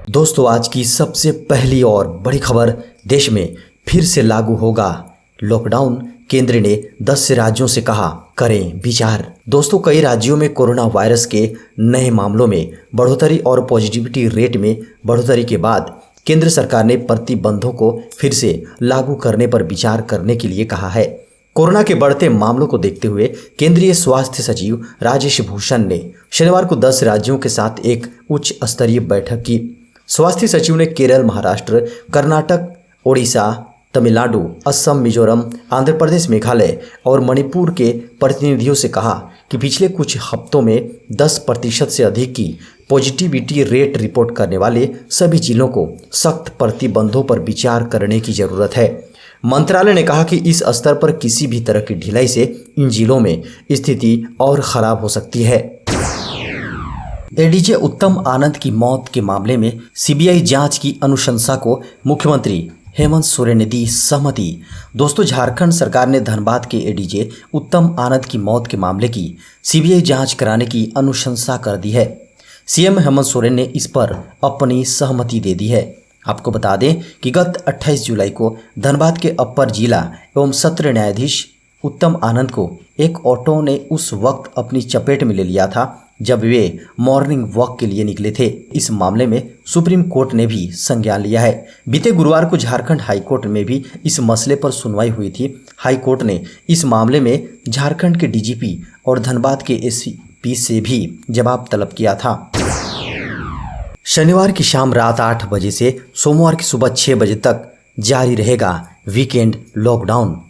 दोस्तों, आज की सबसे पहली और बड़ी खबर, देश में फिर से लागू होगा लॉकडाउन। केंद्र ने 10 राज्यों से कहा करें विचार। दोस्तों, कई राज्यों में कोरोना वायरस के नए मामलों में बढ़ोतरी और पॉजिटिविटी रेट में बढ़ोतरी के बाद केंद्र सरकार ने प्रतिबंधों को फिर से लागू करने पर विचार करने के लिए कहा है। कोरोना के बढ़ते मामलों को देखते हुए केंद्रीय स्वास्थ्य सचिव राजेश भूषण ने शनिवार को 10 राज्यों के साथ एक उच्च स्तरीय बैठक की। स्वास्थ्य सचिव ने केरल, महाराष्ट्र, कर्नाटक, ओडिशा, तमिलनाडु, असम, मिजोरम, आंध्र प्रदेश, मेघालय और मणिपुर के प्रतिनिधियों से कहा कि पिछले कुछ हफ्तों में 10% से अधिक की पॉजिटिविटी रेट रिपोर्ट करने वाले सभी जिलों को सख्त प्रतिबंधों पर विचार करने की जरूरत है। मंत्रालय ने कहा कि इस स्तर पर किसी भी तरह की ढिलाई से इन जिलों में स्थिति और खराब हो सकती है। एडीजे उत्तम आनंद की मौत के मामले में सीबीआई जांच की अनुशंसा को मुख्यमंत्री हेमंत सोरेन ने दी सहमति। दोस्तों, झारखंड सरकार ने धनबाद के एडीजे उत्तम आनंद की मौत के मामले की सीबीआई जांच कराने की अनुशंसा कर दी है। सीएम हेमंत सोरेन ने इस पर अपनी सहमति दे दी है। आपको बता दें कि गत 28 जुलाई को धनबाद के अपर जिला एवं सत्र न्यायाधीश उत्तम आनंद को एक ऑटो ने उस वक्त अपनी चपेट में ले लिया था जब वे मॉर्निंग वॉक के लिए निकले थे। इस मामले में सुप्रीम कोर्ट ने भी संज्ञान लिया है। बीते गुरुवार को झारखंड हाईकोर्ट में भी इस मसले पर सुनवाई हुई थी। हाईकोर्ट ने इस मामले में झारखंड के डीजीपी और धनबाद के एसपी से भी जवाब तलब किया था। शनिवार की शाम रात 8 बजे से सोमवार की सुबह 6 बजे तक जारी रहेगा वीकेंड लॉकडाउन।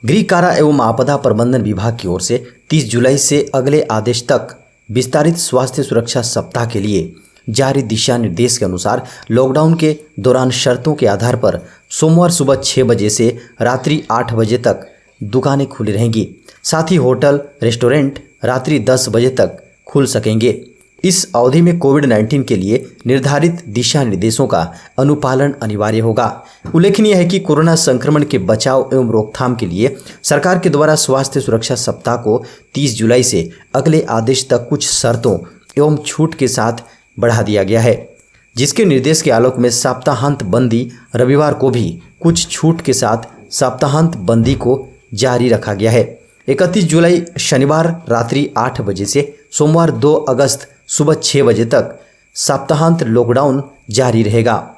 गृह कारा एवं आपदा प्रबंधन विभाग की ओर से 30 जुलाई से अगले आदेश तक विस्तारित स्वास्थ्य सुरक्षा सप्ताह के लिए जारी दिशा निर्देश के अनुसार लॉकडाउन के दौरान शर्तों के आधार पर सोमवार सुबह 6 बजे से रात्रि 8 बजे तक दुकानें खुली रहेंगी। साथ ही होटल, रेस्टोरेंट रात्रि 10 बजे तक खुल सकेंगे। इस अवधि में कोविड-19 के लिए निर्धारित दिशा निर्देशों का अनुपालन अनिवार्य होगा। उल्लेखनीय है कि कोरोना संक्रमण के बचाव एवं रोकथाम के लिए सरकार के द्वारा स्वास्थ्य सुरक्षा सप्ताह को 30 जुलाई से अगले आदेश तक कुछ शर्तों एवं छूट के साथ बढ़ा दिया गया है, जिसके निर्देश के आलोक में सप्ताहांत बंदी रविवार को भी कुछ छूट के साथ सप्ताहांत बंदी को जारी रखा गया है। 31 जुलाई शनिवार रात्रि 8 बजे से सोमवार 2 अगस्त सुबह 6 बजे तक सप्ताहांत लॉकडाउन जारी रहेगा।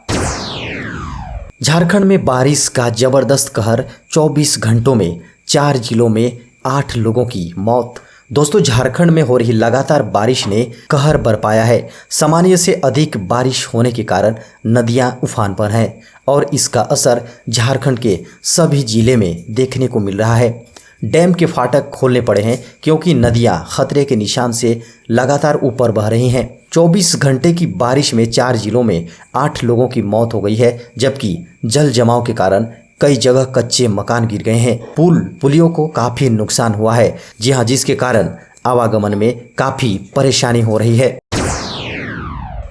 झारखंड में बारिश का जबरदस्त कहर, 24 घंटों में 4 जिलों में 8 लोगों की मौत। दोस्तों, झारखंड में हो रही लगातार बारिश ने कहर बरपाया है। सामान्य से अधिक बारिश होने के कारण नदियां उफान पर हैं और इसका असर झारखंड के सभी जिले में देखने को मिल रहा है। डैम के फाटक खोलने पड़े हैं क्योंकि नदियां खतरे के निशान से लगातार ऊपर बह रही हैं। 24 घंटे की बारिश में 4 जिलों में 8 लोगों की मौत हो गई है, जबकि जल जमाव के कारण कई जगह कच्चे मकान गिर गए हैं। पुलियों को काफ़ी नुकसान हुआ है, जी हाँ, जिसके कारण आवागमन में काफ़ी परेशानी हो रही है।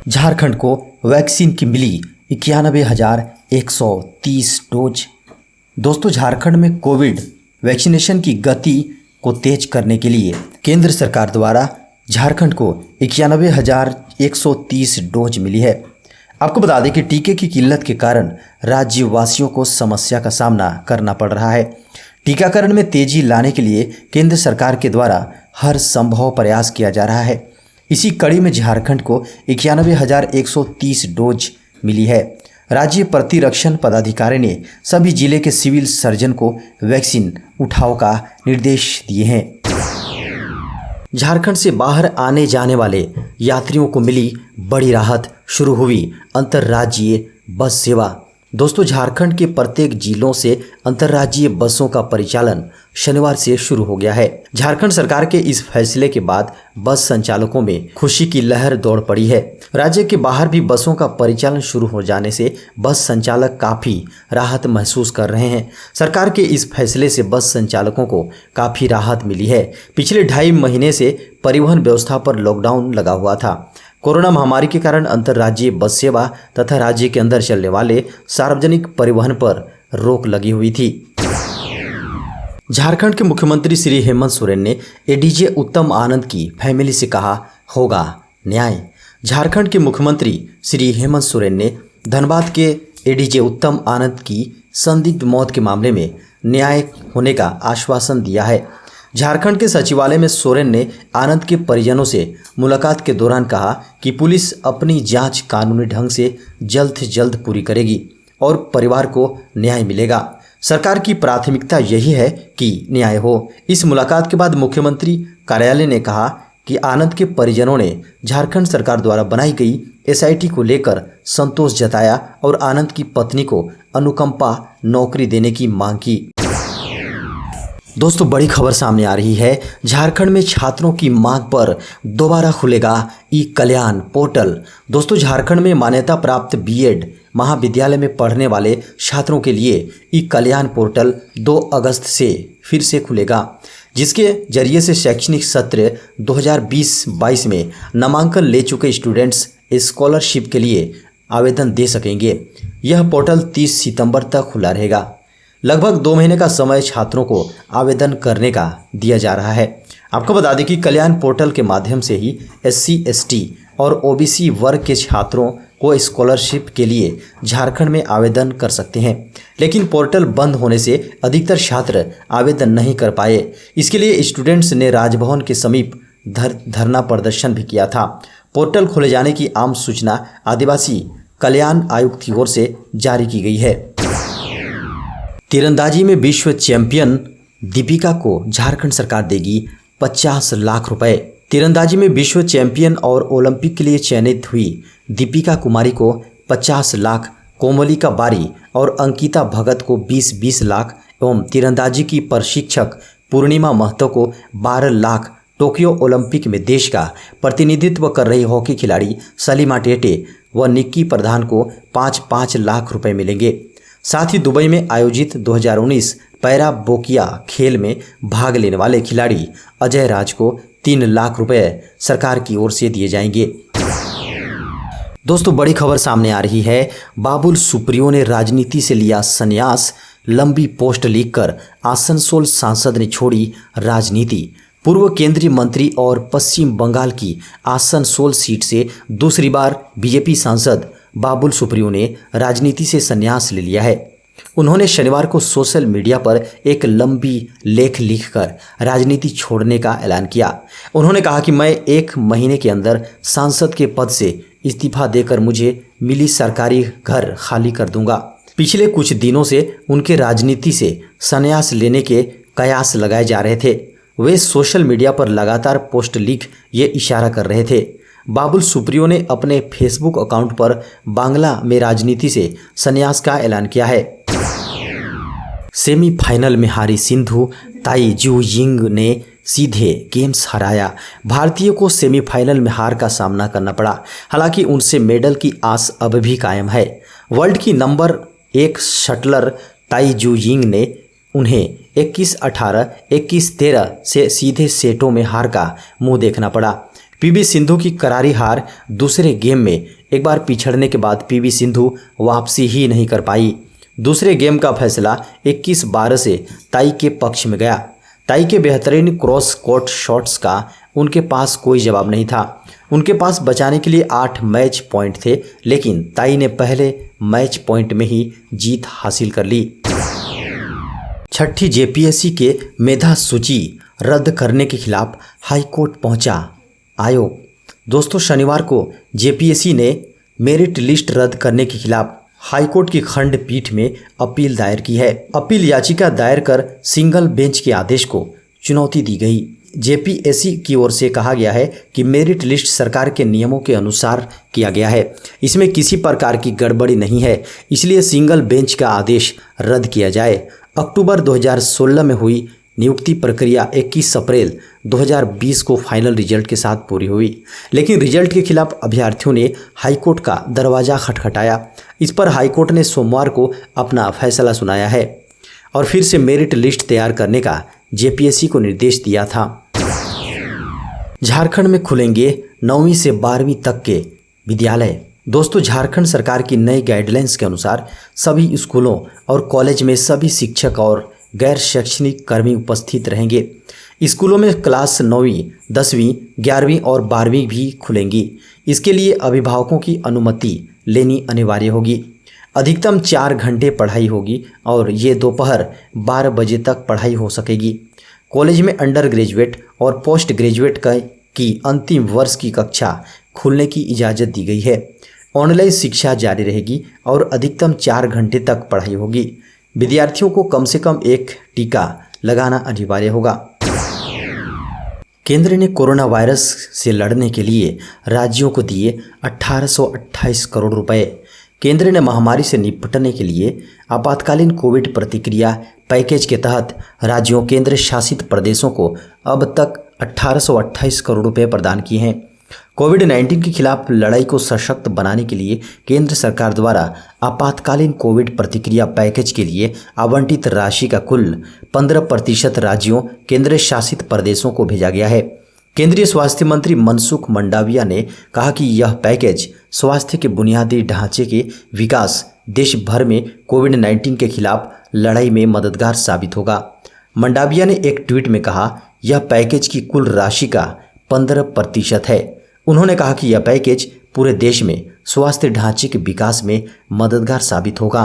झारखंड को वैक्सीन की मिली 91,130 डोज। दोस्तों, झारखंड में कोविड वैक्सीनेशन की गति को तेज करने के लिए केंद्र सरकार द्वारा झारखंड को 91,130 डोज मिली है। आपको बता दें कि टीके की किल्लत के कारण राज्यवासियों को समस्या का सामना करना पड़ रहा है। टीकाकरण में तेजी लाने के लिए केंद्र सरकार के द्वारा हर संभव प्रयास किया जा रहा है। इसी कड़ी में झारखंड को 91,130 डोज मिली है। राज्य प्रतिरक्षण पदाधिकारी ने सभी जिले के सिविल सर्जन को वैक्सीन उठाव का निर्देश दिए हैं। झारखंड से बाहर आने जाने वाले यात्रियों को मिली बड़ी राहत, शुरू हुई अंतर्राज्यीय बस सेवा। दोस्तों, झारखंड के प्रत्येक जिलों से अंतर्राज्यीय बसों का परिचालन शनिवार से शुरू हो गया है। झारखंड सरकार के इस फैसले के बाद बस संचालकों में खुशी की लहर दौड़ पड़ी है। राज्य के बाहर भी बसों का परिचालन शुरू हो जाने से बस संचालक काफ़ी राहत महसूस कर रहे हैं। सरकार के इस फैसले से बस संचालकों को काफ़ी राहत मिली है। पिछले 2.5 महीने से परिवहन व्यवस्था पर लॉकडाउन लगा हुआ था। कोरोना महामारी के कारण अंतर्राज्यीय बस सेवा तथा राज्य के अंदर चलने वाले सार्वजनिक परिवहन पर रोक लगी हुई थी। झारखंड के मुख्यमंत्री श्री हेमंत सोरेन ने एडीजे उत्तम आनंद की फैमिली से कहा होगा न्याय। झारखंड के मुख्यमंत्री श्री हेमंत सोरेन ने धनबाद के एडीजे उत्तम आनंद की संदिग्ध मौत के मामले में न्याय होने का आश्वासन दिया है। झारखंड के सचिवालय में सोरेन ने आनंद के परिजनों से मुलाकात के दौरान कहा कि पुलिस अपनी जांच कानूनी ढंग से जल्द से जल्द पूरी करेगी और परिवार को न्याय मिलेगा। सरकार की प्राथमिकता यही है कि न्याय हो। इस मुलाकात के बाद मुख्यमंत्री कार्यालय ने कहा कि आनंद के परिजनों ने झारखंड सरकार द्वारा बनाई गई एसआईटी को लेकर संतोष जताया और आनंद की पत्नी को अनुकंपा नौकरी देने की मांग की। दोस्तों, बड़ी खबर सामने आ रही है। झारखंड में छात्रों की मांग पर दोबारा खुलेगा ई कल्याण पोर्टल। दोस्तों, झारखंड में मान्यता प्राप्त बीएड महाविद्यालय में पढ़ने वाले छात्रों के लिए ई कल्याण पोर्टल 2 अगस्त से फिर से खुलेगा, जिसके जरिए से शैक्षणिक सत्र 2020-22 में नामांकन ले चुके स्टूडेंट्स स्कॉलरशिप के लिए आवेदन दे सकेंगे। यह पोर्टल 30 सितंबर तक खुला रहेगा। लगभग 2 महीने का समय छात्रों को आवेदन करने का दिया जा रहा है। आपको बता दें कि कल्याण पोर्टल के माध्यम से ही SC, ST और OBC वर्ग के छात्रों को स्कॉलरशिप के लिए झारखंड में आवेदन कर सकते हैं, लेकिन पोर्टल बंद होने से अधिकतर छात्र आवेदन नहीं कर पाए। इसके लिए स्टूडेंट्स ने राजभवन के समीप धरना प्रदर्शन भी किया था। पोर्टल खोले जाने की आम सूचना आदिवासी कल्याण आयुक्त की ओर से जारी की गई है। तीरंदाजी में विश्व चैंपियन दीपिका को झारखंड सरकार देगी 50 लाख रुपए। तीरंदाजी में विश्व चैंपियन और ओलंपिक के लिए चयनित हुई दीपिका कुमारी को 50 लाख, कोमलिका बारी और अंकिता भगत को 20-20 लाख एवं तीरंदाजी की प्रशिक्षक पूर्णिमा महतो को 12 लाख, टोक्यो ओलंपिक में देश का प्रतिनिधित्व कर रही हॉकी खिलाड़ी सलीमा टेटे व निक्की प्रधान को 5-5 लाख रुपए मिलेंगे। साथ ही दुबई में आयोजित 2019 पैरा बोकिया खेल में भाग लेने वाले खिलाड़ी अजय राज को 3 लाख रुपए सरकार की ओर से दिए जाएंगे। दोस्तों, बड़ी खबर सामने आ रही है। बाबुल सुप्रियो ने राजनीति से लिया संन्यास। लंबी पोस्ट लिखकर आसनसोल सांसद ने छोड़ी राजनीति। पूर्व केंद्रीय मंत्री और पश्चिम बंगाल की आसनसोल सीट से दूसरी बार बीजेपी सांसद बाबुल सुप्रियो ने राजनीति से संन्यास ले लिया है। उन्होंने शनिवार को सोशल मीडिया पर एक लंबी लेख लिखकर राजनीति छोड़ने का ऐलान किया। उन्होंने कहा कि मैं 1 महीने के अंदर सांसद के पद से इस्तीफा देकर मुझे मिली सरकारी घर खाली कर दूंगा। पिछले कुछ दिनों से उनके राजनीति से संन्यास लेने के कयास लगाए जा रहे थे। वे सोशल मीडिया पर लगातार पोस्ट लिख ये इशारा कर रहे थे। बाबुल सुप्रियो ने अपने फेसबुक अकाउंट पर बांग्ला में राजनीति से संन्यास का ऐलान किया है। सेमीफाइनल में हारी सिंधु, ताई जू यिंग ने सीधे गेम्स हराया। भारतीय को सेमीफाइनल में हार का सामना करना पड़ा। हालांकि उनसे मेडल की आस अब भी कायम है। वर्ल्ड की नंबर 1 शटलर ताई जू यिंग ने उन्हें 21-18, 21-13 से सीधे सेटों में हार का मुंह देखना पड़ा। पीवी सिंधु की करारी हार दूसरे गेम में एक बार पिछड़ने के बाद पीवी सिंधु वापसी ही नहीं कर पाई। दूसरे गेम का फैसला 21-12 से ताई के पक्ष में गया। ताई के बेहतरीन क्रॉस कोर्ट शॉट्स का उनके पास कोई जवाब नहीं था। उनके पास बचाने के लिए 8 मैच पॉइंट थे, लेकिन ताई ने पहले मैच पॉइंट में ही जीत हासिल कर ली। छठी जेपीएससी के मेधा सूची रद्द करने के खिलाफ हाईकोर्ट पहुंचा आयोग। दोस्तों, शनिवार को जेपीएससी ने मेरिट लिस्ट रद्द करने के खिलाफ हाईकोर्ट की खंडपीठ में अपील दायर की है। अपील याचिका दायर कर सिंगल बेंच के आदेश को चुनौती दी गई। जेपीएससी की ओर से कहा गया है कि मेरिट लिस्ट सरकार के नियमों के अनुसार किया गया है, इसमें किसी प्रकार की गड़बड़ी नहीं है, इसलिए सिंगल बेंच का आदेश रद्द किया जाए। अक्टूबर 2016 में हुई नियुक्ति प्रक्रिया 21 अप्रैल 2020 को फाइनल रिजल्ट के साथ पूरी हुई, लेकिन रिजल्ट के खिलाफ अभ्यर्थियों ने हाईकोर्ट का दरवाजा खटखटाया। इस पर हाईकोर्ट ने सोमवार को अपना फैसला सुनाया है और फिर से मेरिट लिस्ट तैयार करने का जेपीएससी को निर्देश दिया था। झारखंड में खुलेंगे 9वीं से 12वीं तक के विद्यालय। दोस्तों, झारखंड सरकार की नई गाइडलाइंस के अनुसार सभी स्कूलों और कॉलेज में सभी शिक्षक और गैर शैक्षणिक कर्मी उपस्थित रहेंगे। स्कूलों में क्लास 9वीं, 10वीं, 11वीं और 12वीं भी खुलेंगी। इसके लिए अभिभावकों की अनुमति लेनी अनिवार्य होगी। अधिकतम 4 घंटे पढ़ाई होगी और ये दोपहर 12 बजे तक पढ़ाई हो सकेगी। कॉलेज में अंडर ग्रेजुएट और पोस्ट ग्रेजुएट की अंतिम वर्ष की कक्षा खुलने की इजाज़त दी गई है। ऑनलाइन शिक्षा जारी रहेगी और अधिकतम 4 घंटे तक पढ़ाई होगी। विद्यार्थियों को कम से कम 1 टीका लगाना अनिवार्य होगा। केंद्र ने कोरोना वायरस से लड़ने के लिए राज्यों को दिए 1828 करोड़ रुपए। केंद्र ने महामारी से निपटने के लिए आपातकालीन कोविड प्रतिक्रिया पैकेज के तहत राज्यों केंद्र शासित प्रदेशों को अब तक 1828 करोड़ रुपए प्रदान किए हैं। कोविड-19 के खिलाफ लड़ाई को सशक्त बनाने के लिए केंद्र सरकार द्वारा आपातकालीन कोविड प्रतिक्रिया पैकेज के लिए आवंटित राशि का कुल 15% राज्यों केंद्र शासित प्रदेशों को भेजा गया है। केंद्रीय स्वास्थ्य मंत्री मनसुख मंडाविया ने कहा कि यह पैकेज स्वास्थ्य के बुनियादी ढांचे के विकास, देश भर में कोविड-19 के खिलाफ लड़ाई में मददगार साबित होगा। मंडाविया ने एक ट्वीट में कहा, यह पैकेज की कुल राशि का 15% है। उन्होंने कहा कि यह पैकेज पूरे देश में स्वास्थ्य ढांचे के विकास में मददगार साबित होगा।